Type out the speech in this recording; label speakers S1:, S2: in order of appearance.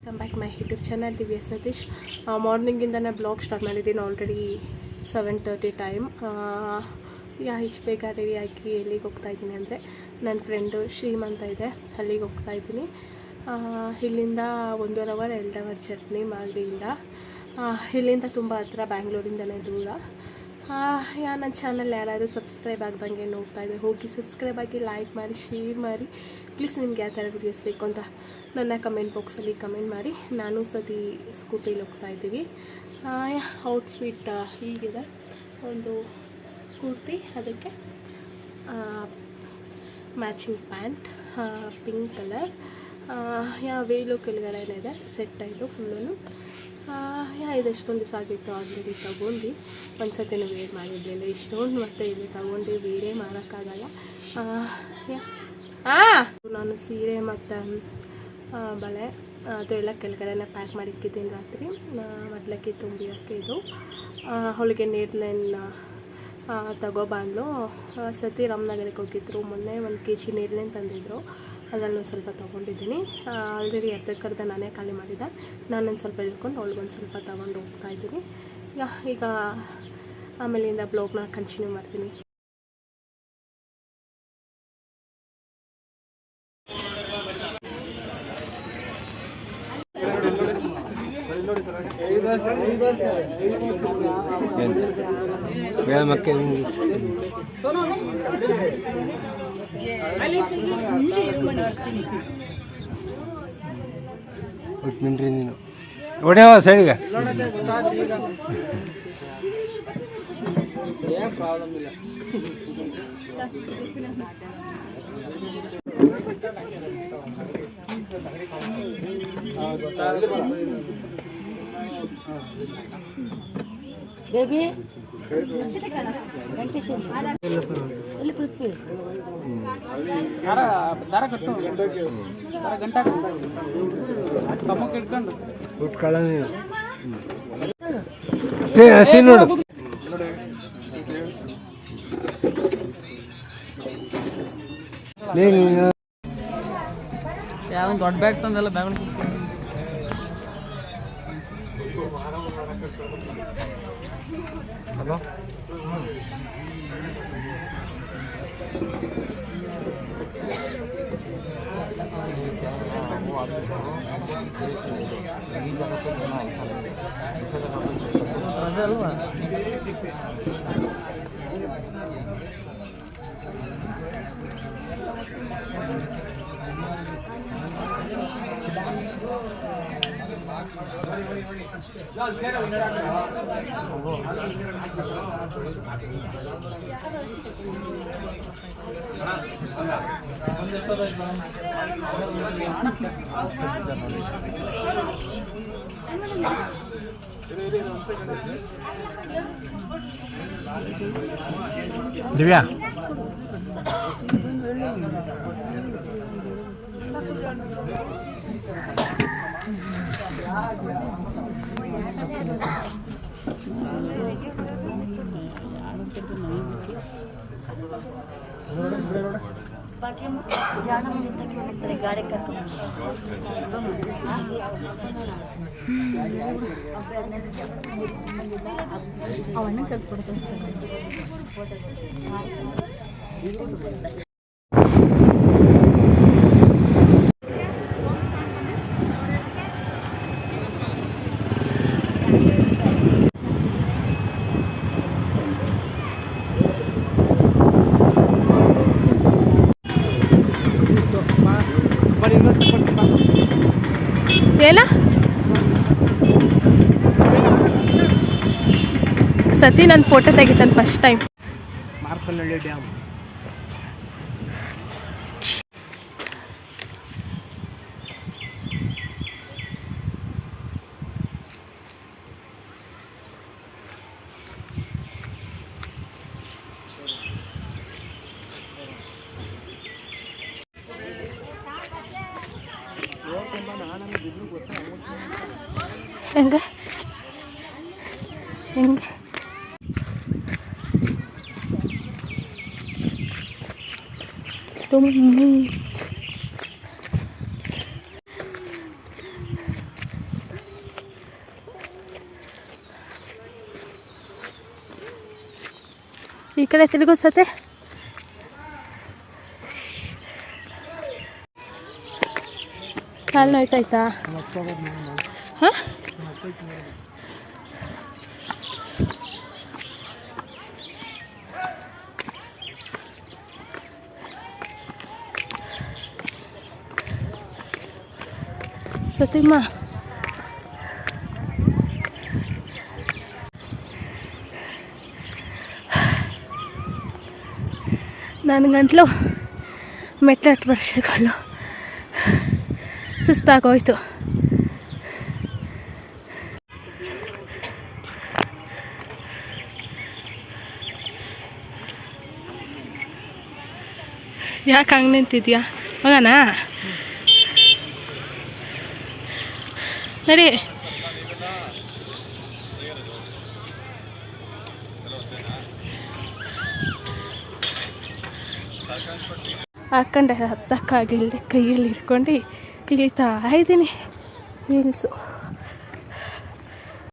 S1: Come back my YouTube channel ದಿವ್ಯ Satish. ಮಾರ್ನಿಂಗಿಂದನೇ blog start ಮಾಡಿದ್ದೀನಿ. Already 7:30 time. ಇಷ್ಟು ಬೇಗ ರೆಡಿಯಾಗಿ ಎಲ್ಲಿಗೆ ಹೋಗ್ತಾಯಿದ್ದೀನಿ ಅಂದರೆ ನನ್ನ ಫ್ರೆಂಡು ಶ್ರೀಮಂತ ಇದೆ, ಅಲ್ಲಿಗೆ ಹೋಗ್ತಾಯಿದ್ದೀನಿ. ಇಲ್ಲಿಂದ 1.5 ಅವರ್ 2 ಅವರ್ ಜರ್ನಿ ಮಾಗಡಿಯಿಂದ. ಇಲ್ಲಿಂದ ತುಂಬ ಹತ್ರ, ಬ್ಯಾಂಗ್ಳೂರಿಂದನೇ ದೂರ. ನನ್ನ ಚಾನಲ್ ಯಾರಾದರೂ ಸಬ್ಸ್ಕ್ರೈಬ್ ಆಗ್ದಂಗೆ ನೋಡ್ತಾಯಿದ್ದೆ, ಹೋಗಿ ಸಬ್ಸ್ಕ್ರೈಬ್ ಆಗಿ, ಲೈಕ್ ಮಾಡಿ, ಶೇರ್ ಮಾಡಿ. ಪ್ಲೀಸ್ ನಿಮ್ಗೆ ಯಾವ ಥರ ವೀಡಿಯೋಸ್ ಬೇಕು ಅಂತ ನನ್ನ ಕಮೆಂಟ್ ಬಾಕ್ಸಲ್ಲಿ ಕಮೆಂಟ್ ಮಾಡಿ. ನಾನು ಸತಿ ಸ್ಕೂಟಿಲಿ ಹೋಗ್ತಾಯಿದ್ದೀವಿ. ಔಟ್ಫಿಟ್ ಹೀಗಿದೆ, ಒಂದು ಕುರ್ತಿ, ಅದಕ್ಕೆ matching pant pink colour. Velu ಕೆಳಗಡೆ ಇದೆ, ಸೆಟ್ ಆಯಿತು ಫುಲ್ಲೂ. ಇದೆಷ್ಟೊಂದು ದಿವಸ ಆಗಿತ್ತು ಆಲ್ರೆಡಿ ತೊಗೊಂಡು, ಒಂದು ಸತಿನೂ ವೇರ್ ಮಾಡಿರಲಿಲ್ಲ. ಇಷ್ಟೊಂದು ಮತ್ತೆ ಇಲ್ಲಿ ತೊಗೊಂಡು ವೀರೇ ಮಾಡೋಕ್ಕಾಗಲ್ಲ. ನಾನು ಸೀರೆ ಮತ್ತು ಬಳೆ ಅದು ಎಲ್ಲ ಕೆಳಗಡೆ ಪ್ಯಾಕ್ ಮಾಡಿಕ್ಕಿದ್ದೀನಿ ರಾತ್ರಿ. ಮೊದಲಕ್ಕೆ ತುಂಬಿಯೋಕ್ಕೆ ಇದು ಅವಳಿಗೆ ನೇರ್ಲೆನ್ ತಗೊಬಂದು. ಸತಿ ರಾಮನಗರಕ್ಕೆ ಹೋಗಿದ್ರು, ಮೊನ್ನೆ 1 kg ನೇರ್ಲೆನ್ ತಂದಿದ್ರು, ಅದನ್ನು ಸ್ವಲ್ಪ ತೊಗೊಂಡಿದ್ದೀನಿ. ಆಲ್ರೆಡಿ ಅರ್ಧಕ್ಕರ್ಧ ನಾನೇ ಖಾಲಿ ಮಾಡಿದ್ದೆ. ನಾನೊಂದು ಸ್ವಲ್ಪ ಇಳ್ಕೊಂಡು ಅವಳಿಗೊಂದು ಸ್ವಲ್ಪ ತೊಗೊಂಡು ಹೋಗ್ತಾಯಿದ್ದೀನಿ. ಈಗ ಆಮೇಲಿಂದ ಬ್ಲಾಗ್ನ ಕಂಟಿನ್ಯೂ ಮಾಡ್ತೀನಿ.
S2: ನೀನು ಒಡೆಯವ ಸೈಡ್ಗೆ ಪ್ರಾಬ್ಲಮ್ ಇಲ್ಲ.
S3: ಬೇಬಿ
S2: ದಾರ ಕಟ್ಟು, ಗಂಟ ತಮ್ಮಕ್ಕೆ ಇಟ್ಕೊಂಡು ಉಟ್ಕೊಳ್ಳ ನೀನು. ಹಸಿ ನೋಡು, ಯಾವ ದೊಡ್ಡ ಬ್ಯಾಗ್ ತಂದೆಲ್ಲ ಬ್ಯಾಗ್. ಹಲೋ, ಅದಲ್ವಾ ದಿವ್ಯಾ
S3: ಗಾಡಿ ಕರ್ಕೊಂಡು ಅವನ್ನ ಕಲ್ತ್ಕೊಡ್ತಾರೆ.
S1: ಏನ ಸತಿ ನನ್ನ ಫೋಟೋ ತೆಗಿತಾನೆ ಫಸ್ಟ್ ಟೈಮ್.
S2: ಮಾರ್ಕನಹಳ್ಳಿ ಡ್ಯಾಮ್.
S1: ಹೆಂಗ ಹೆಂಗೆ ಈ ಕಡೆ ತಿರುಗು ಸತೆ. ಕಾಲು ನೋಯ್ತಾಯ್ತಾ? ಹಾಂ, ಸತಿಮ್ಮ ನನಗಂತಲೂ ಮೆಟ್ಲಟ್ ವರ್ಷಗಳು ಸುಸ್ತಾಗೋಯ್ತು. ಯಾಕೆ ಹಂಗೆ ನಿಂತಿದ್ಯಾ? ಹೋಗೋಣ ನಡಿ. ಹಾಕ್ಕೊಂಡೆ ಹತ್ತಕ್ಕಾಗಿಲ್ಲದೆ ಕೈಯಲ್ಲಿ ಹಿಡ್ಕೊಂಡು ಇಳಿತಾ ಇದ್ದೀನಿ ಹೀಲ್ಸು.